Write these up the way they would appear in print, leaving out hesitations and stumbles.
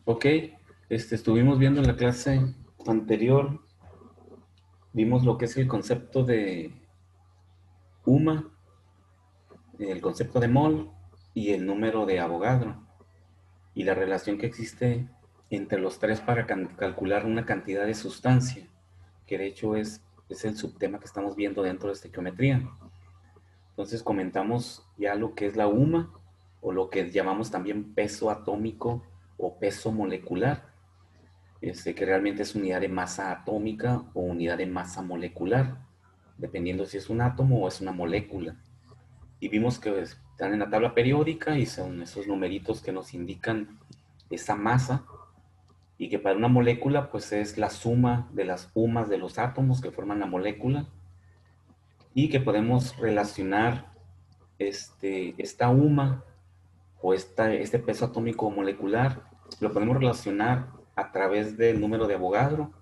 Ok, estuvimos viendo en la clase anterior, vimos lo que es el concepto de UMA, el concepto de mol y el número de Avogadro y la relación que existe entre los tres para calcular una cantidad de sustancia, que de hecho es el subtema que estamos viendo dentro de estequiometría. Entonces comentamos ya lo que es la UMA o lo que llamamos también peso atómico o peso molecular. Que realmente es unidad de masa atómica o unidad de masa molecular, dependiendo si es un átomo o es una molécula. Y vimos que están en la tabla periódica y son esos numeritos que nos indican esa masa y que para una molécula pues es la suma de las UMAs de los átomos que forman la molécula y que podemos relacionar esta UMA o este peso atómico molecular, lo podemos relacionar a través del número de Avogadro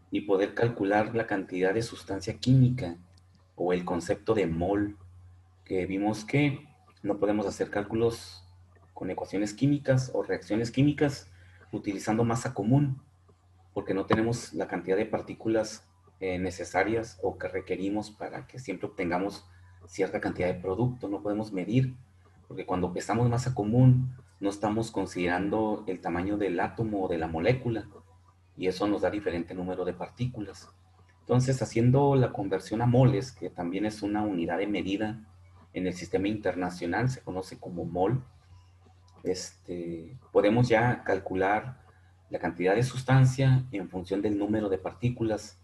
y poder calcular la cantidad de sustancia química o el concepto de mol, que vimos que no podemos hacer cálculos con ecuaciones químicas o reacciones químicas utilizando masa común, porque no tenemos la cantidad de partículas necesarias o que requerimos para que siempre obtengamos cierta cantidad de producto. No podemos medir, porque cuando pesamos masa común no estamos considerando el tamaño del átomo o de la molécula, y eso nos da diferente número de partículas. Entonces, haciendo la conversión a moles, que también es una unidad de medida en el sistema internacional, se conoce como mol, podemos ya calcular la cantidad de sustancia en función del número de partículas,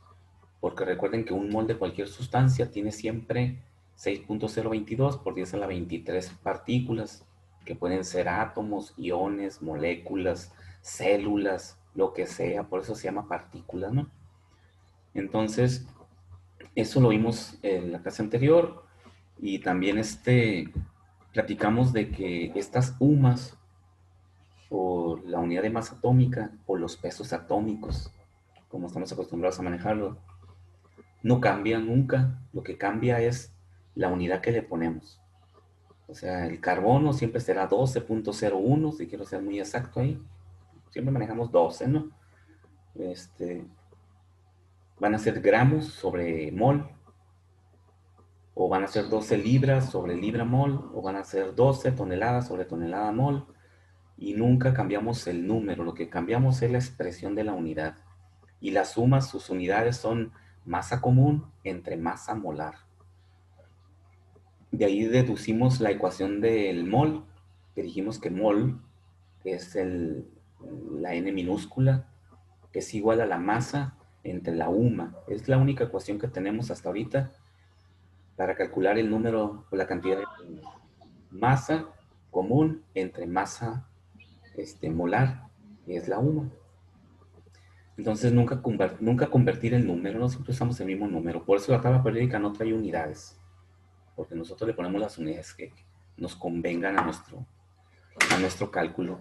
porque recuerden que un mol de cualquier sustancia tiene siempre 6.022 por 10 a la 23 partículas, que pueden ser átomos, iones, moléculas, células, lo que sea, por eso se llama partícula, ¿no? Entonces, eso lo vimos en la clase anterior y también platicamos de que estas UMAs o la unidad de masa atómica o los pesos atómicos, como estamos acostumbrados a manejarlo, no cambian nunca. Lo que cambia es la unidad que le ponemos. O sea, el carbono siempre será 12.01, si quiero ser muy exacto ahí. Siempre manejamos 12, ¿no? Van a ser gramos sobre mol, o van a ser 12 libras sobre libra mol, o van a ser 12 toneladas sobre tonelada mol, y nunca cambiamos el número. Lo que cambiamos es la expresión de la unidad. Y las sumas, sus unidades son masa común entre masa molar. De ahí deducimos la ecuación del mol, que dijimos que mol es la n minúscula, que es igual a la masa entre la UMA. Es la única ecuación que tenemos hasta ahorita para calcular el número o la cantidad de masa común entre masa molar, que es la UMA. Entonces nunca convertir el número, no siempre usamos el mismo número. Por eso la tabla periódica no trae unidades, porque nosotros le ponemos las unidades que nos convengan a nuestro cálculo.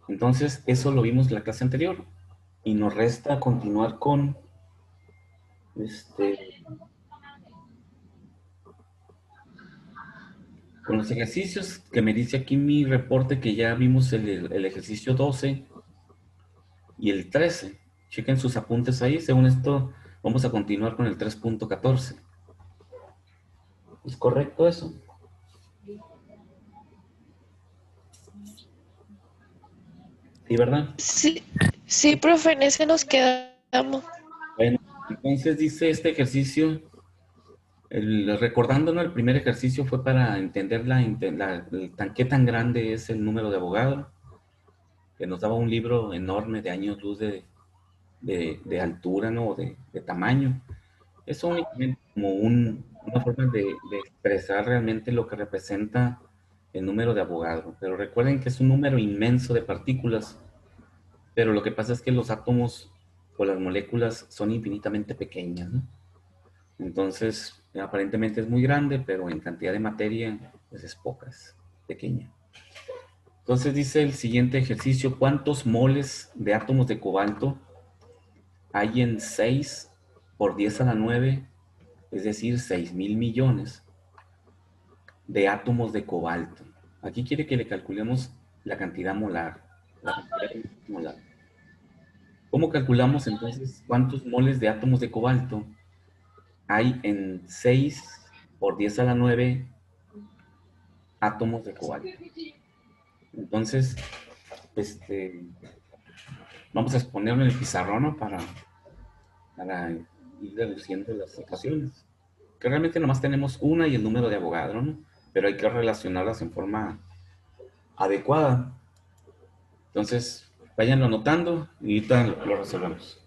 Entonces, eso lo vimos en la clase anterior. Y nos resta continuar este, con los ejercicios que me dice aquí mi reporte que ya vimos el ejercicio 12 y el 13. Chequen sus apuntes ahí. Según esto, vamos a continuar con el 3.14. ¿Es correcto eso? Sí, ¿verdad? Sí, sí, profe, en ese nos quedamos. Bueno, entonces dice este ejercicio, recordándonos, el primer ejercicio fue para entender qué tan grande es el número de Avogadro, que nos daba un libro enorme de años luz de altura, ¿no? De tamaño. Es únicamente como una forma de expresar realmente lo que representa el número de Avogadro. Pero recuerden que es un número inmenso de partículas, pero lo que pasa es que los átomos o las moléculas son infinitamente pequeñas, ¿no? Entonces, aparentemente es muy grande, pero en cantidad de materia, pues es poca, es pequeña. Entonces dice el siguiente ejercicio: ¿cuántos moles de átomos de cobalto hay en 6 por 10 a la 9, es decir, 6.000 millones de átomos de cobalto? Aquí quiere que le calculemos la cantidad molar. la cantidad molar. ¿Cómo calculamos entonces cuántos moles de átomos de cobalto hay en 6 por 10 a la 9 átomos de cobalto? Entonces, vamos a exponerlo en el pizarrón, ¿no? para ir deduciendo las ecuaciones. Que realmente nomás tenemos una y el número de Avogadro, ¿no? Pero hay que relacionarlas en forma adecuada. Entonces, váyanlo anotando y ahorita lo resolvemos.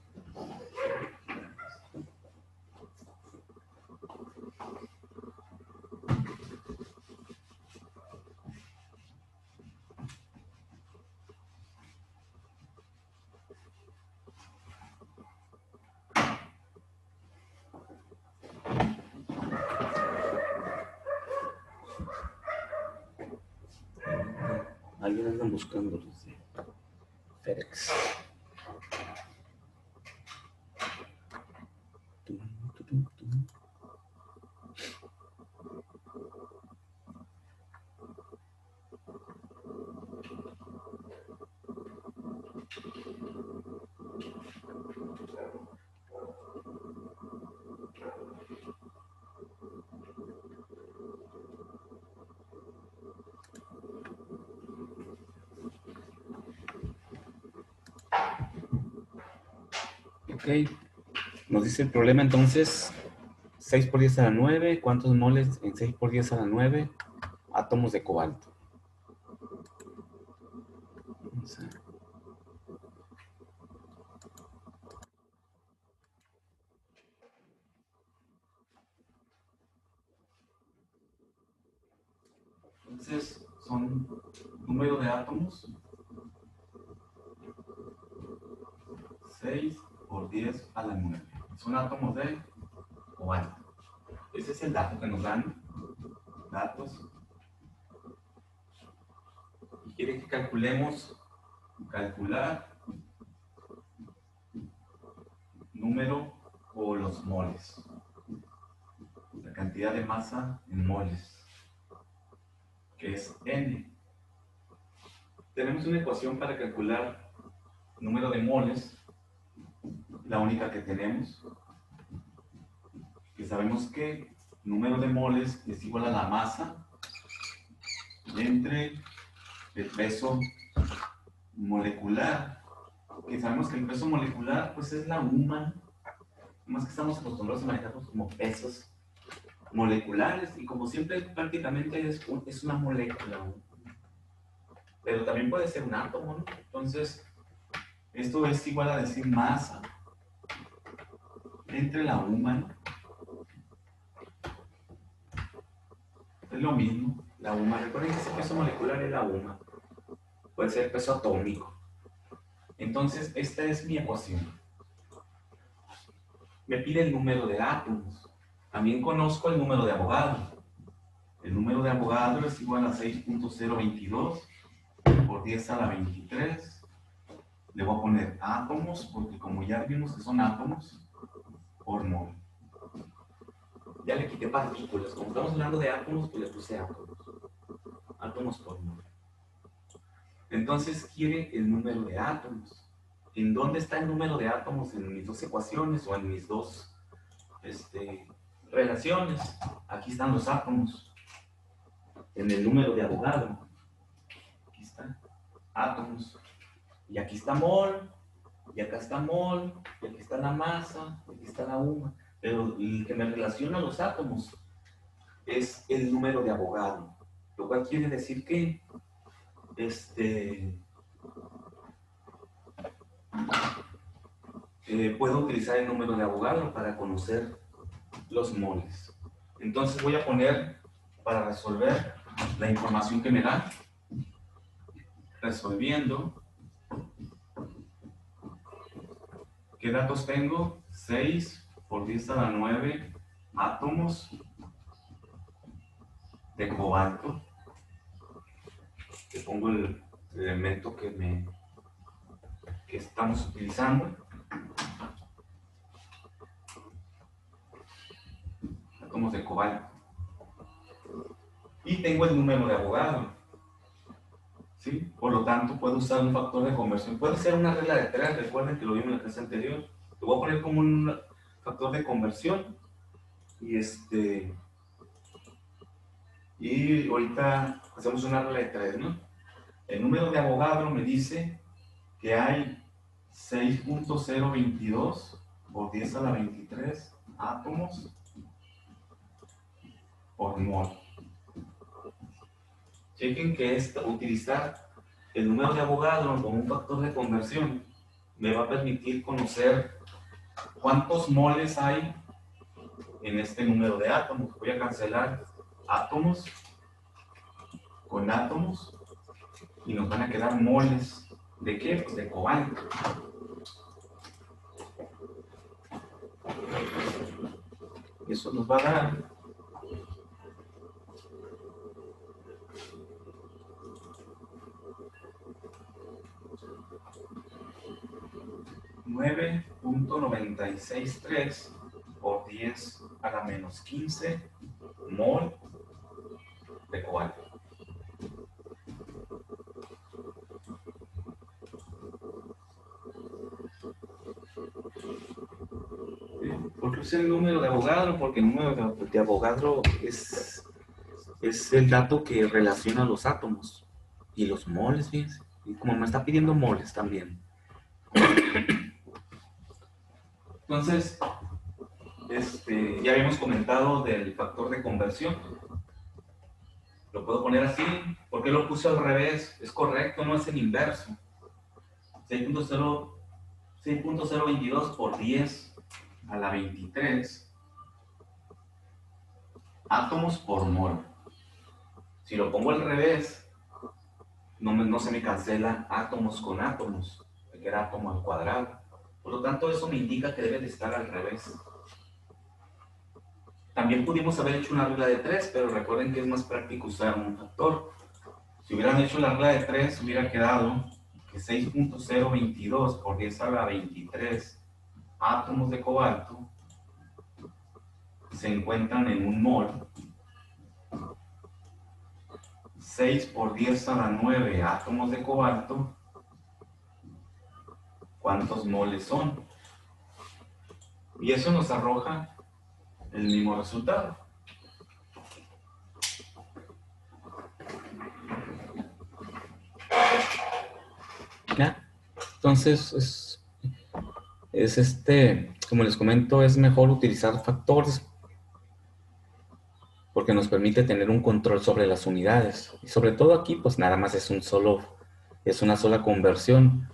Alguien andan buscando los de FedEx. Ok, nos dice el problema entonces, 6 por 10 a la 9, ¿cuántos moles en 6 por 10 a la 9 átomos de cobalto? Vamos a... Entonces, son número de átomos, 6 por 10 a la 9. Son átomos de cobalto. Ese es el dato que nos dan. Datos. Y quiere que calcular número o los moles. La cantidad de masa en moles, que es N. Tenemos una ecuación para calcular número de moles, la única que tenemos, que sabemos que número de moles es igual a la masa entre el peso molecular, que sabemos que el peso molecular pues es la UMA, más que estamos acostumbrados a manejarlos como pesos moleculares, y como siempre prácticamente es una molécula, ¿no? Pero también puede ser un átomo, ¿no? Entonces, esto es igual a decir masa entre la UMA, ¿no? Es lo mismo, la UMA. Recuerden que ese peso molecular es la UMA. Puede ser peso atómico. Entonces, esta es mi ecuación. Me pide el número de átomos. También conozco el número de Avogadro. El número de Avogadro es igual a 6.022 por 10 a la 23. Le voy a poner átomos, porque como ya vimos que son átomos, por mol. Ya le quité partículas. Como estamos hablando de átomos, pues le puse átomos. Átomos por mol. Entonces quiere el número de átomos. ¿En dónde está el número de átomos en mis dos ecuaciones o en mis dos relaciones? Aquí están los átomos. En el número de Avogadro. Aquí están átomos. Y aquí está mol. Y acá está mol. Y aquí está la masa. Y aquí está la UMA. Pero el que me relaciona a los átomos es el número de Avogadro. Lo cual quiere decir que puedo utilizar el número de Avogadro para conocer los moles. Entonces voy a poner, para resolver la información que me da, resolviendo, ¿qué datos tengo? 6 por 10 a la 9 átomos de cobalto. Le pongo el elemento que estamos utilizando. Átomos de cobalto. Y tengo el número de Avogadro. ¿sí? Por lo tanto, puedo usar un factor de conversión. Puede ser una regla de 3, recuerden que lo vimos en la clase anterior. Lo voy a poner como un factor de conversión. Y ahorita hacemos una regla de 3, ¿no? El número de Avogadro me dice que hay 6.022 por 10 a la 23 átomos por mol. Chequen que utilizar el número de Avogadro como un factor de conversión me va a permitir conocer cuántos moles hay en este número de átomos. Voy a cancelar átomos con átomos y nos van a quedar moles. ¿De qué? Pues de cobalto. Eso nos va a dar 9.963 por 10 a la menos 15 mol de cobalto. ¿Por qué usé el número de Avogadro? Porque el número de Avogadro es el dato que relaciona los átomos y los moles, fíjense. Y como me está pidiendo moles también. Entonces, ya habíamos comentado del factor de conversión. Lo puedo poner así. ¿Por qué lo puse al revés? Es correcto, no es el inverso. 6.022 por 10 a la 23 átomos por mol. Si lo pongo al revés, no se me cancela átomos con átomos, me queda átomo al cuadrado. Por lo tanto, eso me indica que debe de estar al revés. También pudimos haber hecho una regla de 3, pero recuerden que es más práctico usar un factor. Si hubieran hecho la regla de 3, hubiera quedado que 6.022 por 10 a la 23 átomos de cobalto se encuentran en un mol. 6 por 10 a la 9 átomos de cobalto, ¿cuántos moles son? Y eso nos arroja el mismo resultado. ¿Ya? Entonces, como les comento, es mejor utilizar factores porque nos permite tener un control sobre las unidades. Y sobre todo aquí, pues nada más es una sola conversión.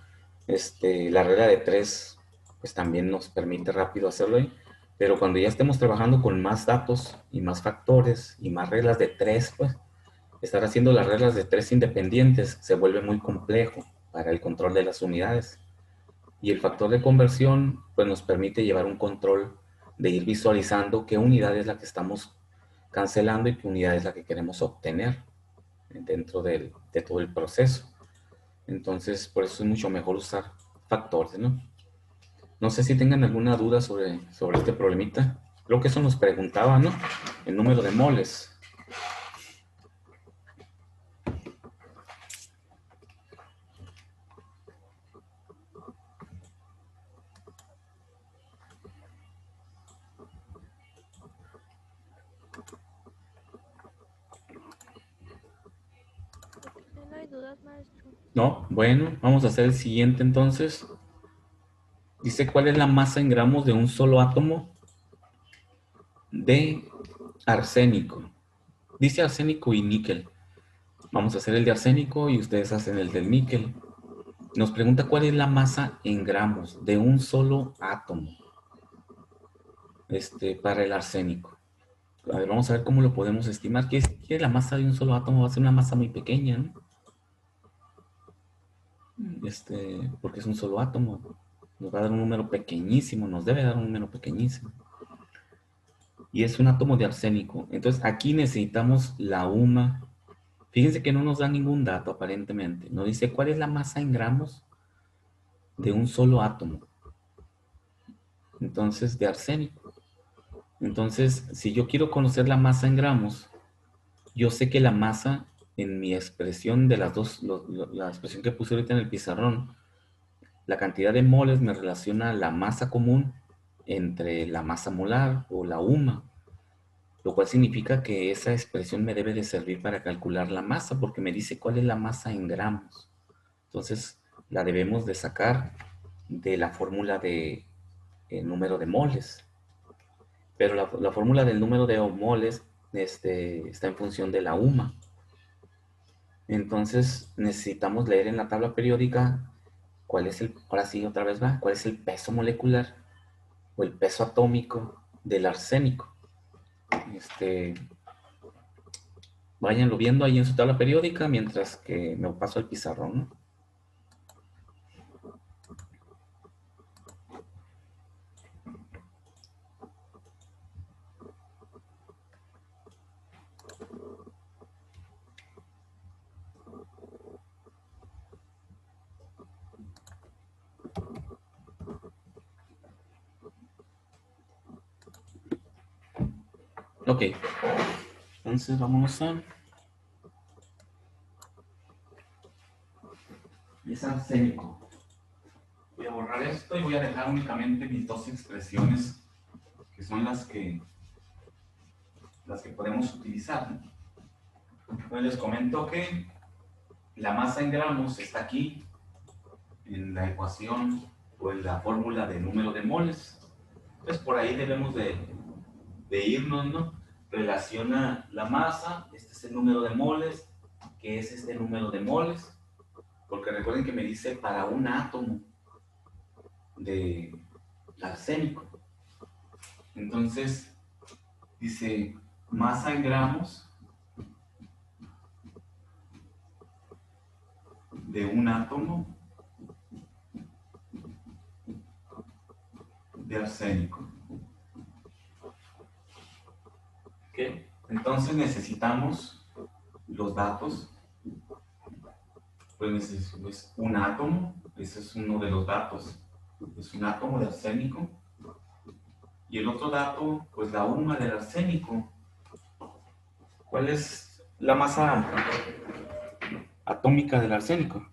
La regla de 3, pues también nos permite rápido hacerlo ahí. Pero cuando ya estemos trabajando con más datos y más factores y más reglas de 3, pues estar haciendo las reglas de 3 independientes se vuelve muy complejo para el control de las unidades. Y el factor de conversión, pues nos permite llevar un control de ir visualizando qué unidad es la que estamos cancelando y qué unidad es la que queremos obtener dentro de todo el proceso. Entonces, por eso es mucho mejor usar factores, ¿no? No sé si tengan alguna duda sobre este problemita. Creo que eso nos preguntaba, ¿no? El número de moles. No hay dudas, maestro. No, bueno, vamos a hacer el siguiente entonces. Dice, ¿cuál es la masa en gramos de un solo átomo de arsénico? Dice arsénico y níquel. Vamos a hacer el de arsénico y ustedes hacen el del níquel. Nos pregunta cuál es la masa en gramos de un solo átomo para el arsénico. A ver, vamos a ver cómo lo podemos estimar. ¿Qué es la masa de un solo átomo? Va a ser una masa muy pequeña, ¿no? Porque es un solo átomo. Nos va a dar un número pequeñísimo, nos debe dar un número pequeñísimo. Y es un átomo de arsénico. Entonces aquí necesitamos la UMA. Fíjense que no nos da ningún dato aparentemente. Nos dice cuál es la masa en gramos de un solo átomo. Entonces, de arsénico. Entonces, si yo quiero conocer la masa en gramos, yo sé que la masa en mi expresión de las dos, la expresión que puse ahorita en el pizarrón, la cantidad de moles me relaciona la masa común entre la masa molar o la UMA, lo cual significa que esa expresión me debe de servir para calcular la masa, porque me dice cuál es la masa en gramos. Entonces, la debemos de sacar de la fórmula de número de moles. Pero la fórmula del número de moles está en función de la UMA. Entonces, necesitamos leer en la tabla periódica cuál es ahora sí, otra vez va, cuál es el peso molecular o el peso atómico del arsénico. Váyanlo viendo ahí en su tabla periódica mientras que me paso al pizarrón, ¿no? Ok, entonces vámonos a... Es arsénico. Voy a borrar esto y voy a dejar únicamente mis dos expresiones, que son las que podemos utilizar, ¿no? Entonces les comento que la masa en gramos está aquí, en la ecuación o en la fórmula de número de moles. Entonces por ahí debemos de irnos, ¿no? Relaciona la masa, este es el número de moles, que es este número de moles, porque recuerden que me dice para un átomo de arsénico. Entonces, dice masa en gramos de un átomo de arsénico. ¿Okay? Entonces necesitamos los datos. Pues necesitamos un átomo, ese es uno de los datos, es un átomo de arsénico. Y el otro dato, pues la UMA del arsénico. ¿Cuál es la masa atómica del arsénico?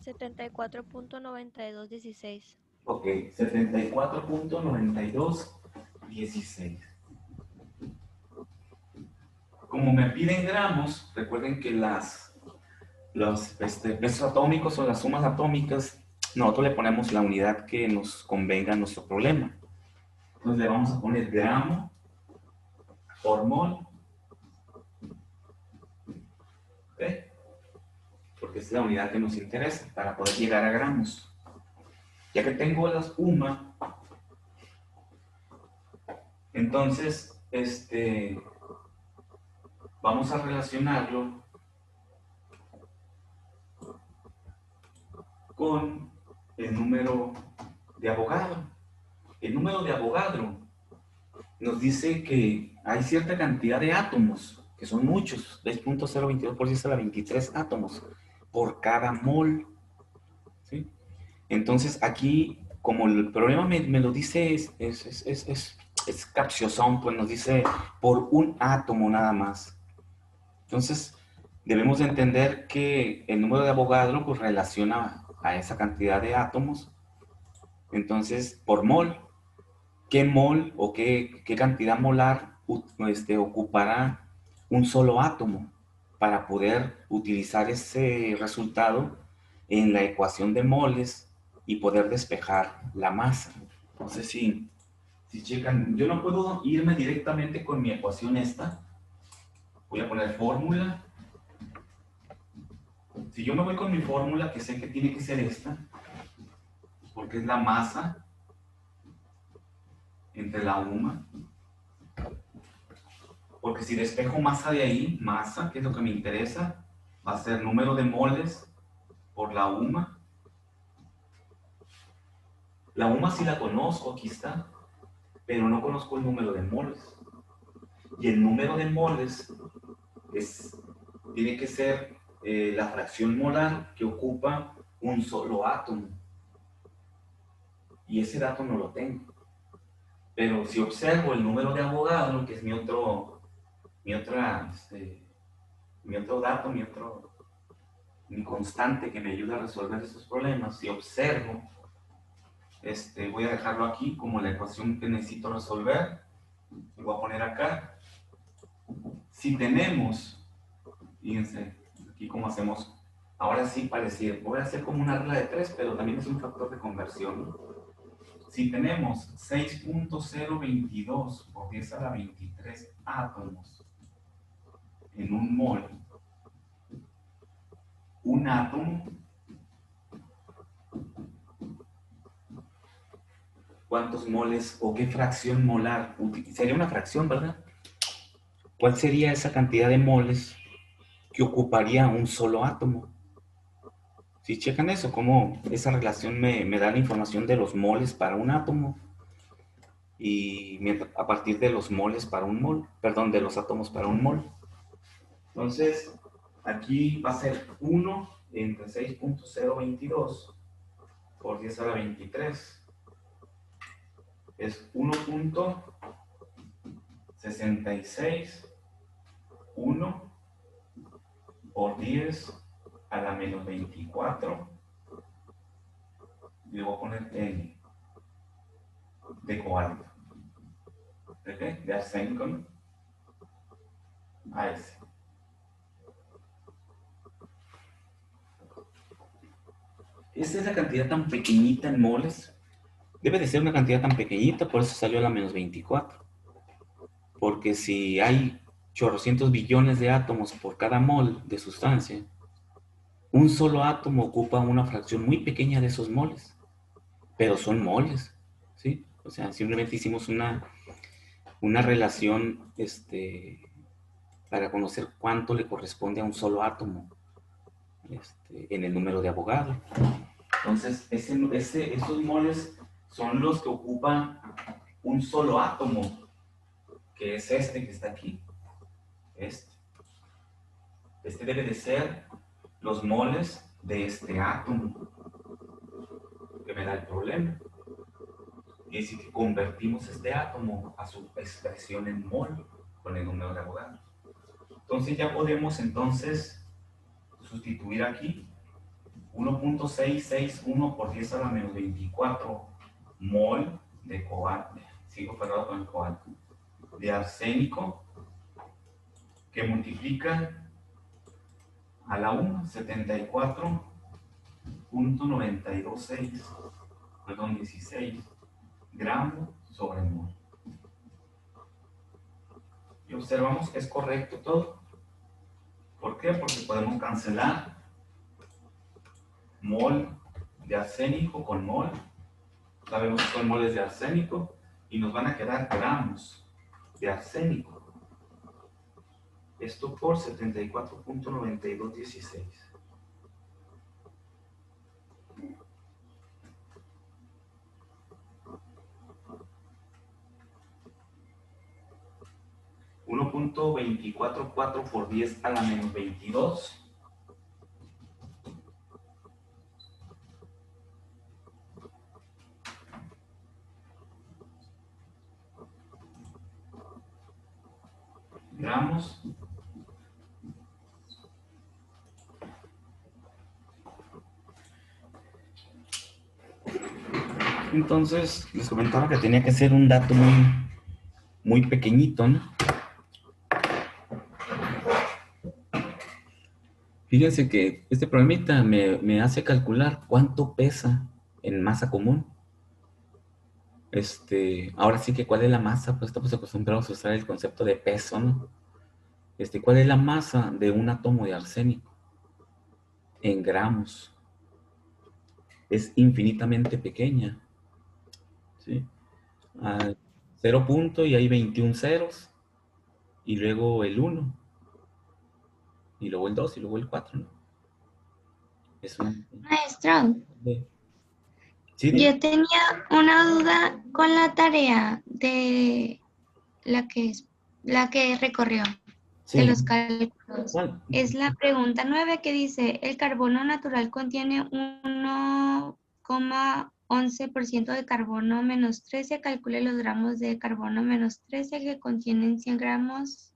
74.9216. Ok, 74.9216. Como me piden gramos, recuerden que los pesos atómicos o las sumas atómicas, nosotros le ponemos la unidad que nos convenga a nuestro problema. Entonces le vamos a poner gramo por mol, ¿ok? Porque es la unidad que nos interesa para poder llegar a gramos. Ya que tengo las UMA, entonces vamos a relacionarlo con el número de Avogadro. El número de Avogadro nos dice que hay cierta cantidad de átomos, que son muchos, 10.022 por 10 a la 23 átomos por cada mol, ¿sí? Entonces aquí, como el problema me lo dice, es capciosón, pues nos dice por un átomo nada más. Entonces, debemos de entender que el número de Avogadro pues relaciona a esa cantidad de átomos. Entonces, por mol, ¿qué mol o qué cantidad molar ocupará un solo átomo para poder utilizar ese resultado en la ecuación de moles y poder despejar la masa? No sé si checan, yo no puedo irme directamente con mi ecuación esta. Voy a poner fórmula. Si yo me voy con mi fórmula, que sé que tiene que ser esta, porque es la masa entre la UMA. Porque si despejo masa de ahí, masa, que es lo que me interesa, va a ser número de moles por la UMA. La UMA sí la conozco, aquí está, pero no conozco el número de moles. Y el número de moles tiene que ser la fracción molar que ocupa un solo átomo. Y ese dato no lo tengo. Pero si observo el número de Avogadro, que es mi otra mi otro dato, mi constante que me ayuda a resolver estos problemas, si observo, voy a dejarlo aquí como la ecuación que necesito resolver, y voy a poner acá, si tenemos, fíjense, aquí cómo hacemos, ahora sí parecido, voy a hacer como una regla de 3, pero también es un factor de conversión, ¿no? Si tenemos 6.022 por 10 a la 23 átomos en un mol, un átomo, ¿cuántos moles o qué fracción molar? Sería una fracción, ¿verdad? ¿Cuál sería esa cantidad de moles que ocuparía un solo átomo? Si checan eso, cómo esa relación me da la información de los moles para un átomo y a partir de los moles para un mol, perdón, de los átomos para un mol. Entonces, aquí va a ser 1 entre 6.022 por 10 a la 23. Es 1.66, 1 por 10 a la menos 24. Le voy a poner N de cobalto. ¿De qué? De arsénico, ¿no? A ese. Esta es la cantidad tan pequeñita en moles. Debe de ser una cantidad tan pequeñita, por eso salió a la menos 24. Porque si hay chorrocientos billones de átomos por cada mol de sustancia, un solo átomo ocupa una fracción muy pequeña de esos moles. Pero son moles, ¿sí? O sea, simplemente hicimos una relación para conocer cuánto le corresponde a un solo átomo en el número de Avogadro. Entonces, esos moles son los que ocupan un solo átomo, que es este que está aquí. Este debe de ser los moles de este átomo que me da el problema. Y si convertimos este átomo a su expresión en mol con el número de Avogadro. Entonces ya podemos sustituir aquí 1.661 por 10 a la menos 24 mol de cobalto, sigo pegado con el cobalto, de arsénico, que multiplica a la 1, 74.926, perdón, 16 gramos sobre mol. Y observamos que es correcto todo. ¿Por qué? Porque podemos cancelar mol de arsénico con mol. Sabemos que son moles de arsénico y nos van a quedar gramos de arsénico. Esto por 74.9216. .244 por 10 a la menos 22. Gramos entonces les comentaba que tenía que ser un dato muy pequeñito, ¿no? Fíjense que este problemita me hace calcular cuánto pesa en masa común. Ahora sí que cuál es la masa, pues estamos acostumbrados a usar el concepto de peso, ¿no? ¿Cuál es la masa de un átomo de arsénico? En gramos. Es infinitamente pequeña, ¿sí? 0 punto y hay 21 ceros, y luego el 1, y luego el 2, y luego el 4, ¿no? Es una... Maestro, ¿Sí, yo tenía una duda con la tarea de la que recorrió, sí. de los cálculos. ¿Cuál? Es la pregunta 9 que dice, el carbono natural contiene 1,11% de carbono menos 13, calcule los gramos de carbono menos 13 que contienen 100 gramos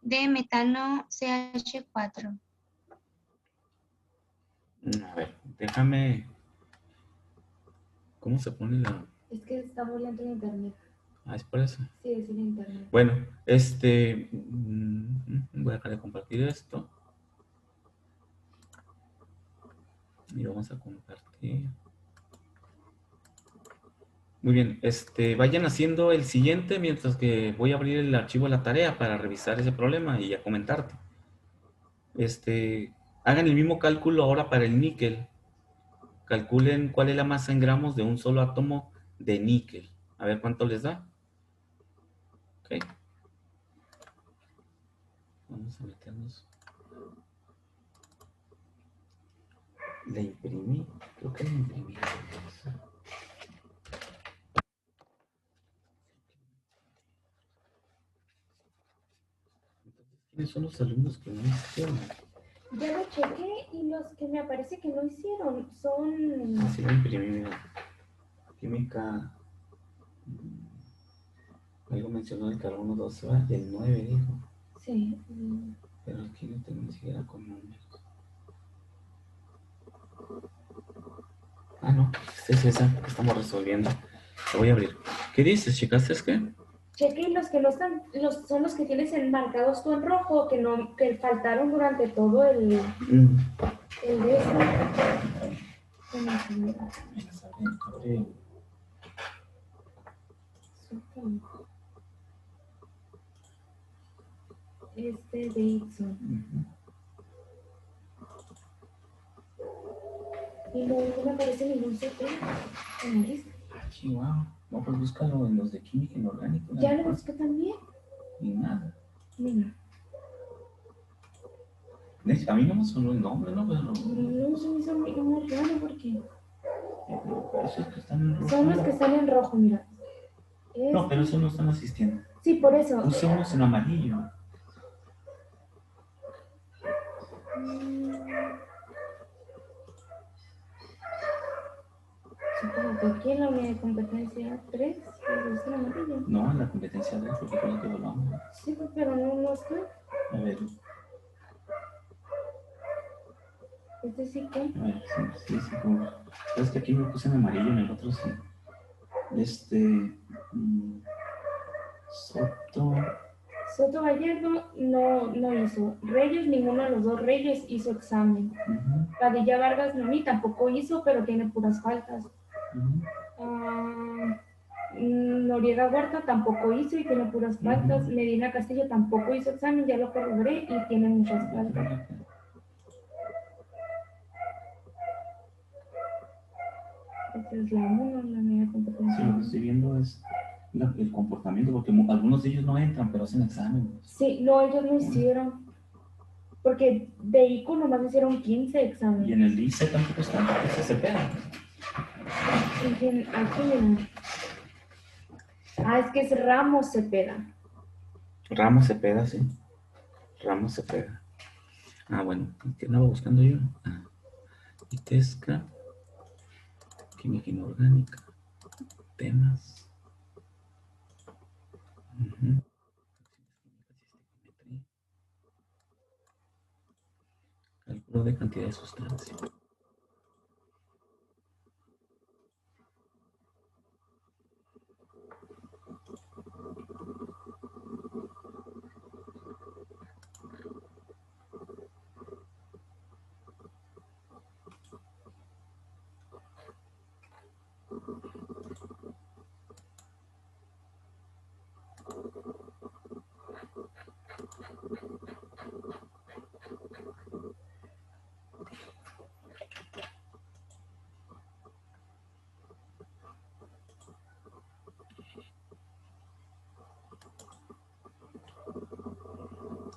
de metano CH4. A ver, déjame... ¿Cómo se pone la...? Es que está muy lento el internet. Ah, es por eso. Sí, es el internet. Bueno, voy a dejar de compartir esto. Y vamos a compartir. Muy bien, vayan haciendo el siguiente mientras que voy a abrir el archivo de la tarea para revisar ese problema y a comentarte. Hagan el mismo cálculo ahora para el níquel. Calculen cuál es la masa en gramos de un solo átomo de níquel. A ver cuánto les da. Ok. Vamos a meternos. La imprimí. Creo que la imprimí. ¿Quiénes son los alumnos que no hicieron? Ya lo chequé y los que me aparece que no hicieron son... Así la imprimí, mira. Química. Algo mencionó el carbono 12, ¿va? Del 9, dijo. Sí. Pero aquí no tengo ni siquiera con números. Ah, no. Es esa que estamos resolviendo. La voy a abrir. ¿Qué dices, chicas? ¿Es qué? Chequé y los que no están, son los que tienes enmarcados tú en rojo, que faltaron durante todo el de ese. Dixon. Y no me aparece ningún CP en la lista. Ah, chihuahua. No, pues búscalo en los de química y inorgánico. Ya lo busqué también. Y nada. Mira. A mí no me sonó el nombre, ¿no? Pero... No, se me hizo muy raro porque... Esos que están en rojo. Son los que están en rojo, mira. No, pero esos no están asistiendo. Sí, por eso. Puse unos en amarillo. Supongo que aquí en la unidad de competencia 3, pero es en amarillo. No, en la competencia 2, porque fue lo que hablamos. Sí, pues, pero no está. A ver. Este sí que. A ver, sí, como... Es que aquí me puse en amarillo, en el otro sí. Soto Gallardo no hizo. Reyes, ninguno de los dos Reyes hizo examen. Padilla Vargas Noemí tampoco hizo, pero tiene puras faltas. Noriega Huerta tampoco hizo y tiene puras faltas. Medina Castillo tampoco hizo examen, ya lo corroboré y tiene muchas faltas. Esta es la 1, la media competencia. Sí, lo que estoy viendo es el comportamiento, porque algunos de ellos no entran, pero hacen exámenes. Sí, no, ellos no hicieron. Porque de ICO nomás hicieron 15 exámenes. Y en el ICE tampoco están, ese se pega. Aquí, mira. Ah, es que es Ramos Cepeda. Ramos Cepeda, sí. Ramos Cepeda. Ah, bueno, ¿qué andaba buscando yo? Itesca, química inorgánica, temas. Cálculo de cantidad de sustancia.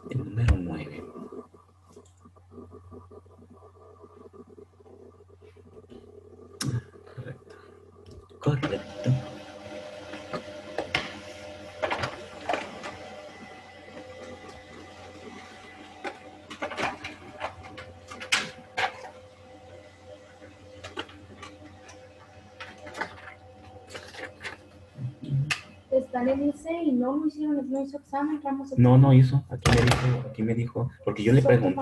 El número 9. Correcto. Está están en ICE y no hizo examen, Ramos. No hizo. Aquí me dijo, porque yo le pregunté,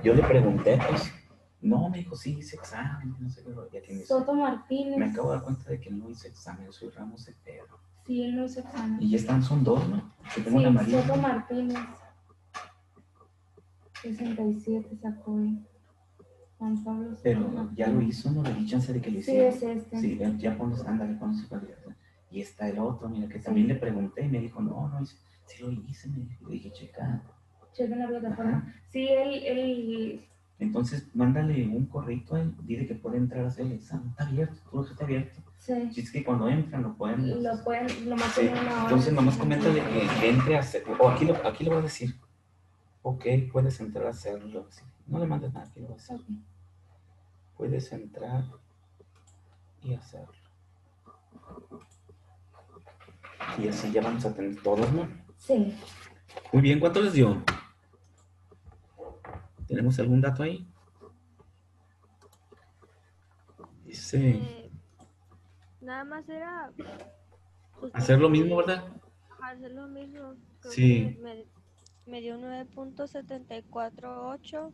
yo le pregunté, pues, no, me dijo, sí, hice examen, no sé qué, y aquí me dice, Soto Martínez. me acabo de dar cuenta de que no hice examen, soy Ramos de Pedro. Sí, él no hizo examen. Y son dos, ¿no? Yo tengo Sí, la María. Soto Martínez. 67 sacó él. Juan Pablo. Pero ya lo hizo, no le di chance de que lo Sí, hiciera. es este. Sí, ya pones, ándale, pones cuál es. Y está el otro, mira, que Sí. también le pregunté y me dijo, no hice, sí lo hice, me dijo. Le dije, checa. Checa en la plataforma. Ajá. Sí, él. Entonces, mándale un correo a él, dile que puede entrar a hacer el examen. Está abierto, todo está abierto. Sí. Si es que cuando entran lo pueden. Nomás Sí. tener una hora. Entonces, nomás coméntale que entre a hacer. O aquí lo voy a decir. Ok, puedes entrar a hacerlo. Sí. No le mandes nada, aquí lo voy a decir. Okay. Puedes entrar y hacerlo. Y así ya vamos a tener todos, ¿no? Sí. Muy bien, ¿cuánto les dio? ¿Tenemos algún dato ahí? Dice... Nada más era hacer lo mismo, ¿verdad? hacer lo mismo. Creo Sí. que me dio 9.748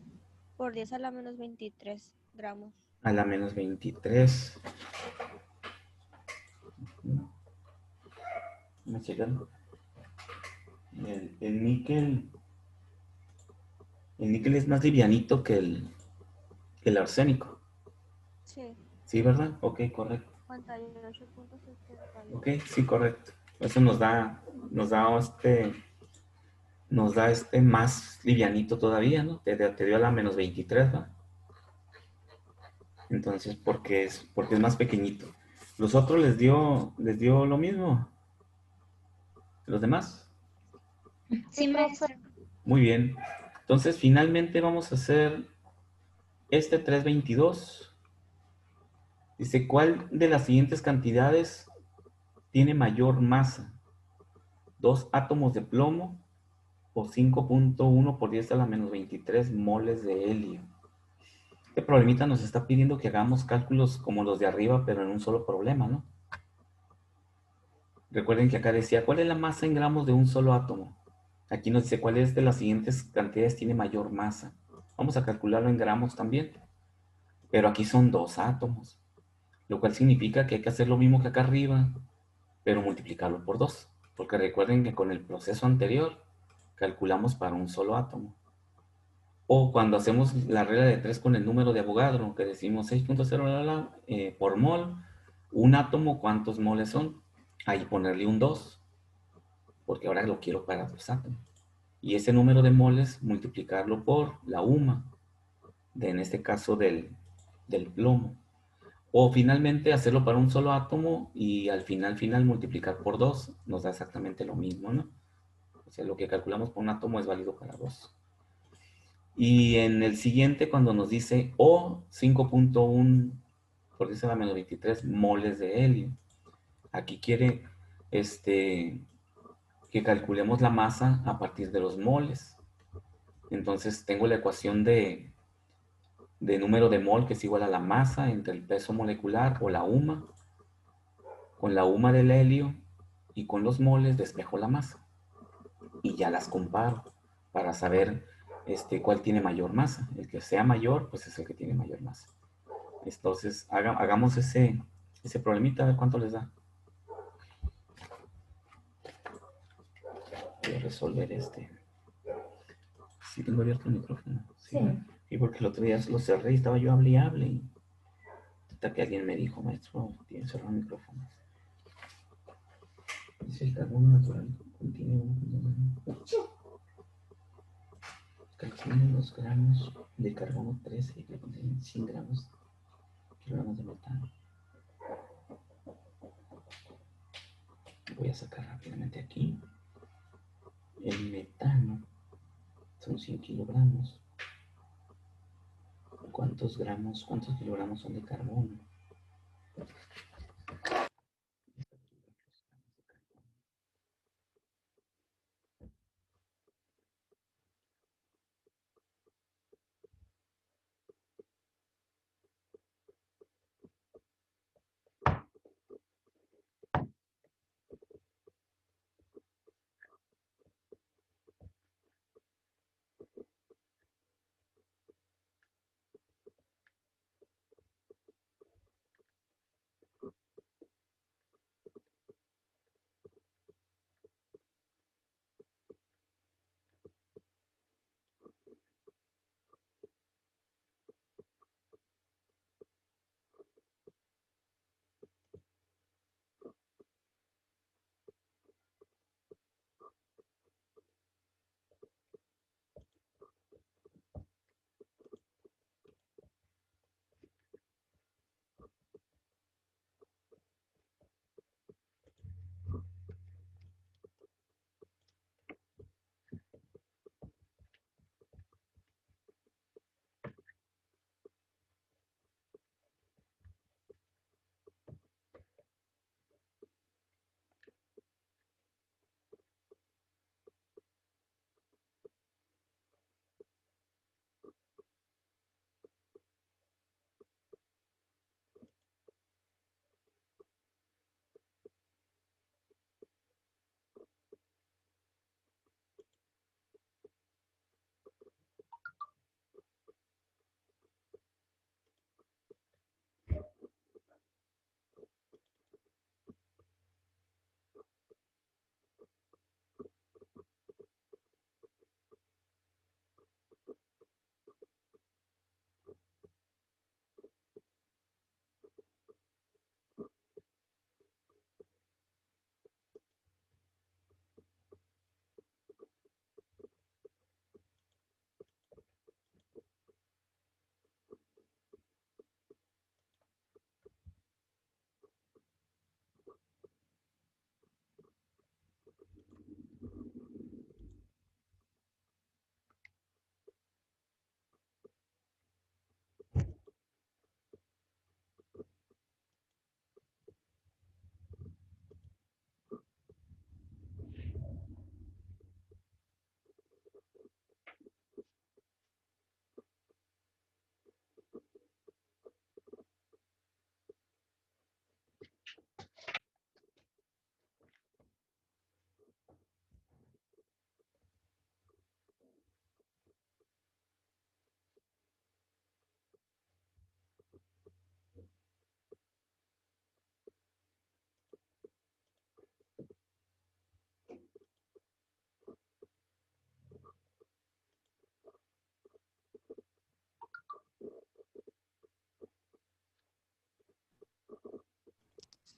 por 10 a la menos 23 gramos. A la menos 23. Vamos a checar. El níquel. El níquel es más livianito que el arsénico. Sí. Sí, ¿verdad? Ok, correcto. 58.78. Ok, sí, correcto. Eso nos da más livianito todavía, ¿no? Te dio a la menos 23, ¿no? Entonces, porque es más pequeñito. ¿Los otros les dio lo mismo? ¿Los demás? Sí, maestro. Muy bien. Entonces, finalmente vamos a hacer este 322. Dice, ¿cuál de las siguientes cantidades tiene mayor masa? ¿2 átomos de plomo o 5.1 por 10 a la menos 23 moles de helio? Este problemita nos está pidiendo que hagamos cálculos como los de arriba, pero en un solo problema, ¿no? Recuerden que acá decía, ¿cuál es la masa en gramos de un solo átomo? Aquí nos dice, ¿cuál es de las siguientes cantidades tiene mayor masa? Vamos a calcularlo en gramos también. Pero aquí son 2 átomos, lo cual significa que hay que hacer lo mismo que acá arriba, pero multiplicarlo por 2. Porque recuerden que con el proceso anterior calculamos para un solo átomo. O cuando hacemos la regla de 3 con el número de Avogadro, que decimos 6.0 por mol, un átomo, ¿cuántos moles son? Ahí ponerle un 2, porque ahora lo quiero para 2 átomos. Y ese número de moles multiplicarlo por la UMA, en este caso del plomo. O finalmente hacerlo para un solo átomo y al final multiplicar por 2 nos da exactamente lo mismo, ¿no? O sea, lo que calculamos por un átomo es válido para 2. Y en el siguiente, cuando nos dice O 5.1 por 10 a la menos 23 moles de helio, aquí quiere que calculemos la masa a partir de los moles. Entonces tengo la ecuación de número de mol que es igual a la masa entre el peso molecular o la UMA. Con la UMA del helio y con los moles despejo la masa. Y ya las comparo para saber cuál tiene mayor masa. El que sea mayor, pues es el que tiene mayor masa. Entonces, hagamos ese problemita, a ver cuánto les da. Voy a resolver este. Sí, tengo abierto el micrófono. Sí. Y porque el otro día lo cerré y estaba yo hable y hable. Y hasta que alguien me dijo, maestro, tiene cerrado el micrófono. Dice el carbono natural contiene 2 gramos de carbono 13 que contienen 100 kilogramos de metano. Voy a sacar rápidamente aquí. El metano son 100 kilogramos. ¿Cuántos kilogramos son de carbono?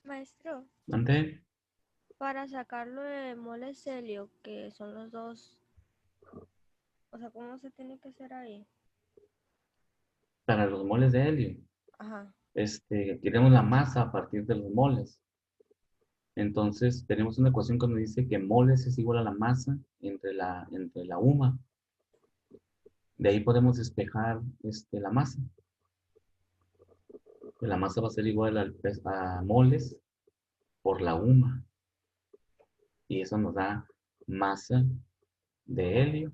Maestro, ¿Dónde? para sacarlo de moles helio, que son los dos, o sea, ¿cómo se tiene que hacer ahí? Para los moles de helio. Ajá. Queremos la masa a partir de los moles. Entonces, tenemos una ecuación que nos dice que moles es igual a la masa entre la UMA. De ahí podemos despejar la masa. La masa va a ser igual a moles por la UMA. Y eso nos da masa de helio,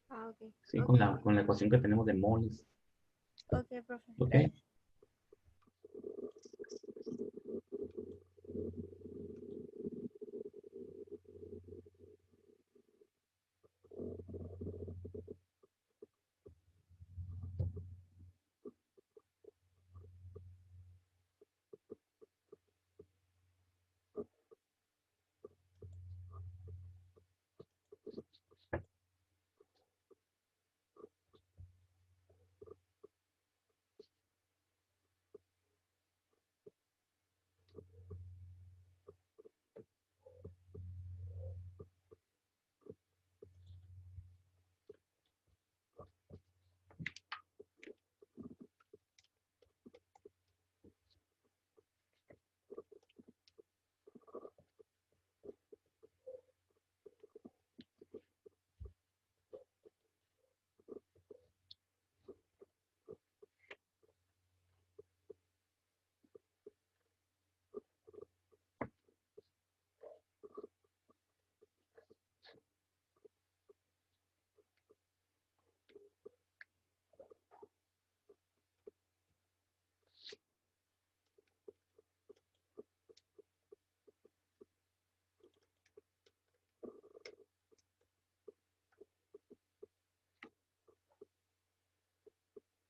Ah, ok. ¿sí? Ok, Con la ecuación que tenemos de moles. ok, profe. ¿Ok? Gracias.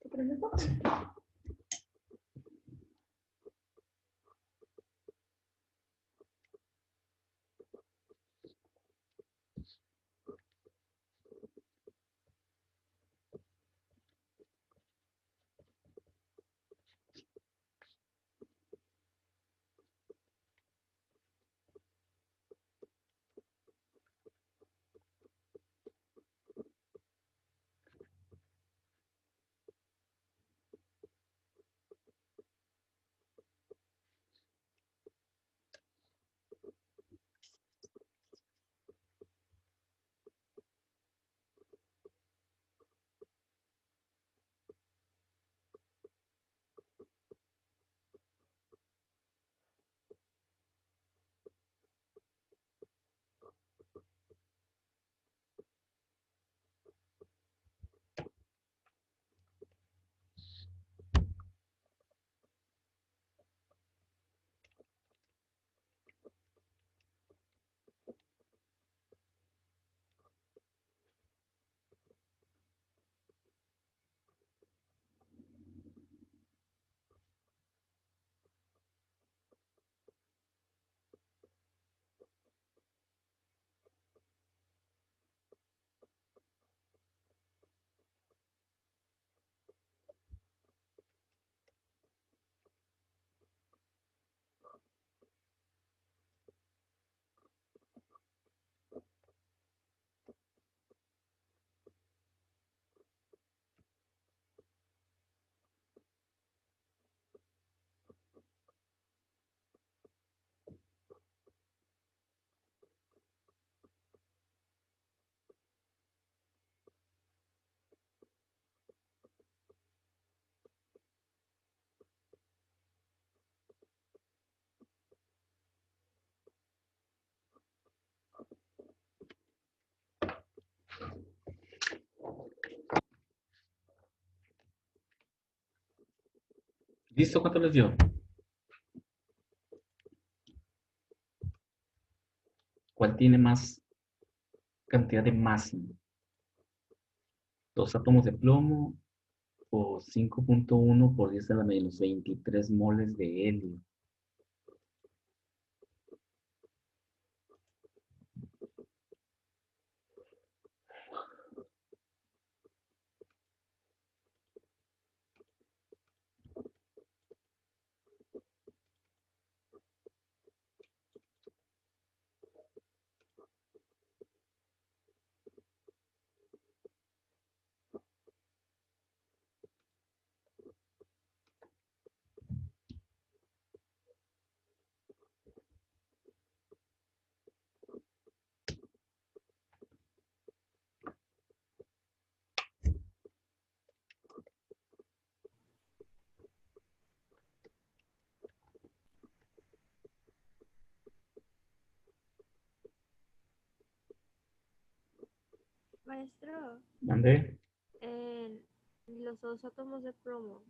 ¿Te prende todo? ¿Listo? ¿Cuánto les dio? ¿Cuál tiene más cantidad de masa? ¿Dos átomos de plomo o 5.1 por 10 a la menos 23 moles de helio? Maestro, ¿Mande? en los dos átomos de plomo,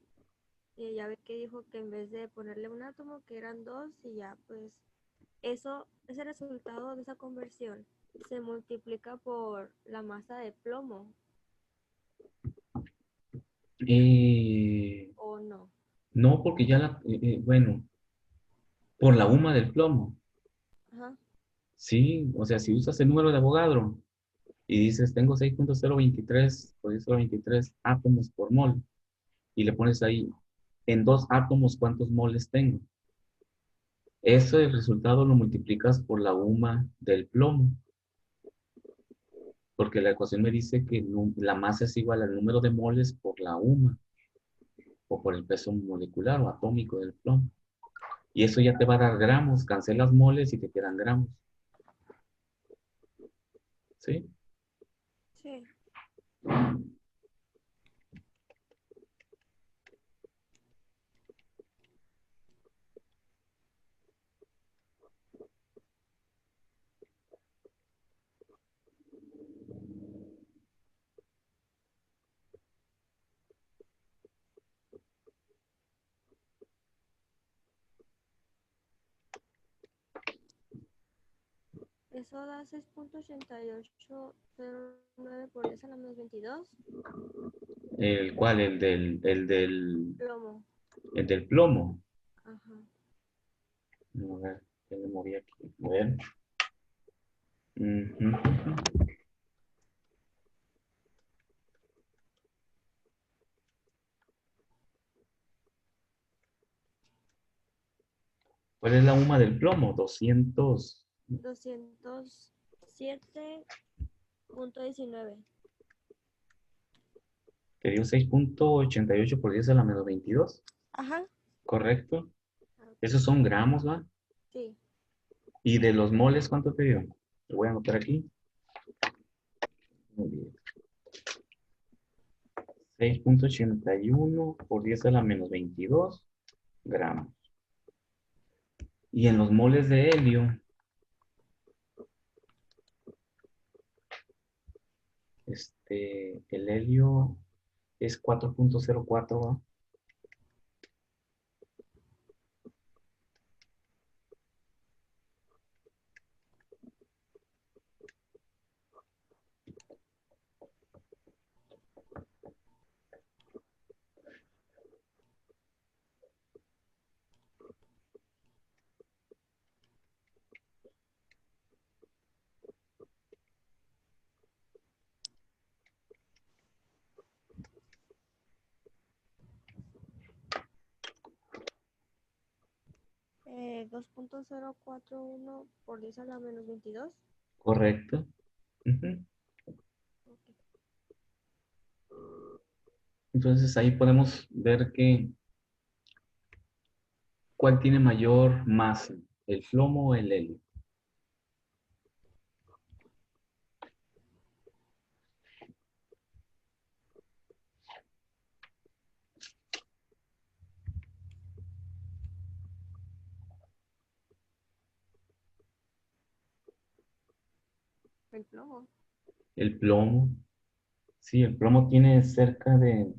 ya ve que dijo que en vez de ponerle un átomo, que eran dos, y ya, pues, eso, ese resultado de esa conversión se multiplica por la masa de plomo, ¿o no? No, porque ya bueno, por la UMA del plomo. Ajá. Sí, o sea, si usas el número de Avogadro y dices, tengo 6.023 por 1023 átomos por mol, y le pones ahí, en 2 átomos, ¿cuántos moles tengo? Eso, el resultado lo multiplicas por la UMA del plomo, porque la ecuación me dice que la masa es igual al número de moles por la UMA, o por el peso molecular o atómico del plomo. Y eso ya te va a dar gramos, cancelas moles y te quedan gramos. ¿Sí? Sí. Eso da 6.8809 por 10 a la menos 22. ¿El cuál? Plomo. El del plomo. Ajá. A ver, ¿qué le moví aquí? A ver. Ujú. ¿Cuál es la UMA del plomo? 200. 207.19. Te dio 6.88 por 10 a la menos 22. Ajá. ¿Correcto? Esos son gramos, ¿va? Sí. ¿Y de los moles cuánto te dio? Lo voy a anotar aquí. Muy bien. 6.81 por 10 a la menos 22 gramos. Y en los moles de helio, el helio es 4.04, ¿va? Eh, 2.041 por 10 a la menos 22. Correcto. Ujú. Ok. Entonces ahí podemos ver que cuál tiene mayor masa, el plomo o el helio. El plomo. El plomo, sí, el plomo tiene cerca de,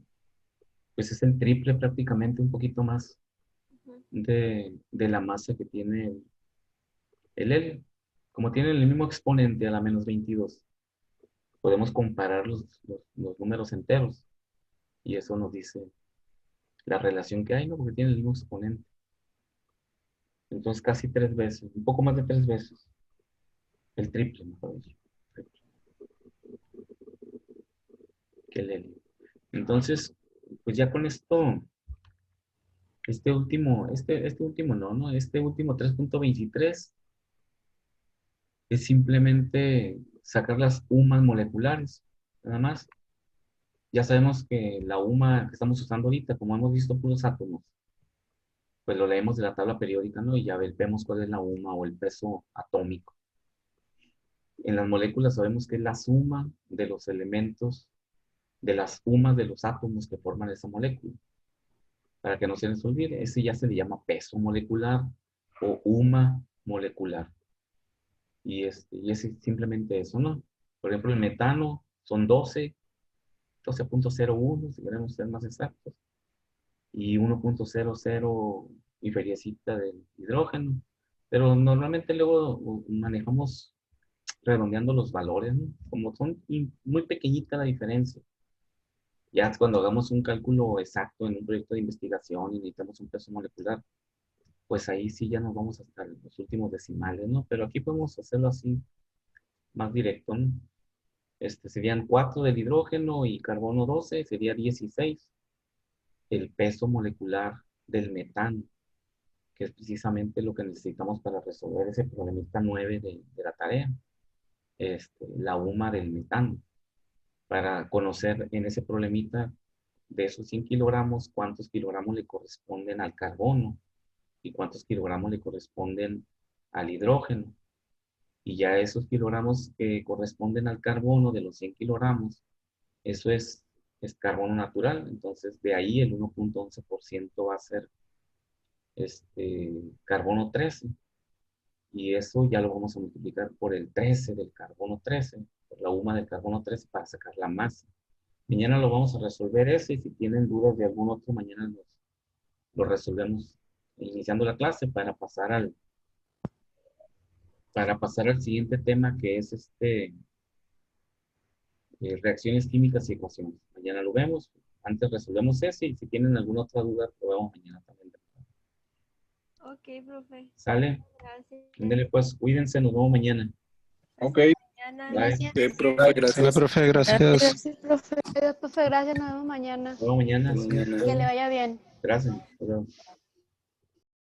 pues es el triple prácticamente, un poquito más Ujú. de la masa que tiene el helio. Como tiene el mismo exponente a la menos 22, podemos comparar los números enteros y eso nos dice la relación que hay, ¿no? Porque tiene el mismo exponente. Entonces casi 3 veces, un poco más de 3 veces, el triple, mejor dicho, que el helio. Entonces, pues ya con esto, este último no, ¿no? Este último 3.23 es simplemente sacar las UMAs moleculares, nada más. Ya sabemos que la UMA que estamos usando ahorita, como hemos visto puros átomos, pues lo leemos de la tabla periódica, ¿no? Y ya vemos cuál es la UMA o el peso atómico. En las moléculas sabemos que es la suma de los elementos, de las UMAs de los átomos que forman esa molécula. Para que no se les olvide, ese ya se le llama peso molecular o UMA molecular. Y es simplemente eso, ¿no? Por ejemplo, el metano son 12.01, si queremos ser más exactos, y 1.00 y feriecita del hidrógeno. Pero normalmente luego manejamos redondeando los valores, ¿no? Como son muy pequeñita la diferencia. Ya cuando hagamos un cálculo exacto en un proyecto de investigación y necesitamos un peso molecular, pues ahí sí ya nos vamos hasta los últimos decimales, ¿no? Pero aquí podemos hacerlo así, más directo, ¿no? Serían 4 del hidrógeno y carbono 12, sería 16 el peso molecular del metano, que es precisamente lo que necesitamos para resolver ese problemita 9 de la tarea, la UMA del metano, para conocer en ese problemita de esos 100 kilogramos, cuántos kilogramos le corresponden al carbono y cuántos kilogramos le corresponden al hidrógeno. Y ya esos kilogramos que corresponden al carbono de los 100 kilogramos, eso es carbono natural. Entonces, de ahí el 1.11% va a ser carbono 13. Y eso ya lo vamos a multiplicar por el 13 del carbono 13, por la UMA del carbono 13 para sacar la masa. Mañana lo vamos a resolver ese y si tienen dudas de algún otro, mañana lo resolvemos iniciando la clase para pasar al siguiente tema que es reacciones químicas y ecuaciones. Mañana lo vemos. Antes resolvemos ese y si tienen alguna otra duda, lo vemos mañana también. Ok, profe. ¿Sale? Gracias. Ándale, pues, cuídense, nos vemos mañana. Ok. Mañana. Bye. Gracias. Profe, Sale, gracias. profe, gracias. Gracias, profe. Adiós, profe, gracias, nos vemos mañana. Nos vemos mañana. Nos vemos mañana. Que le vaya bien. Gracias. Hasta luego.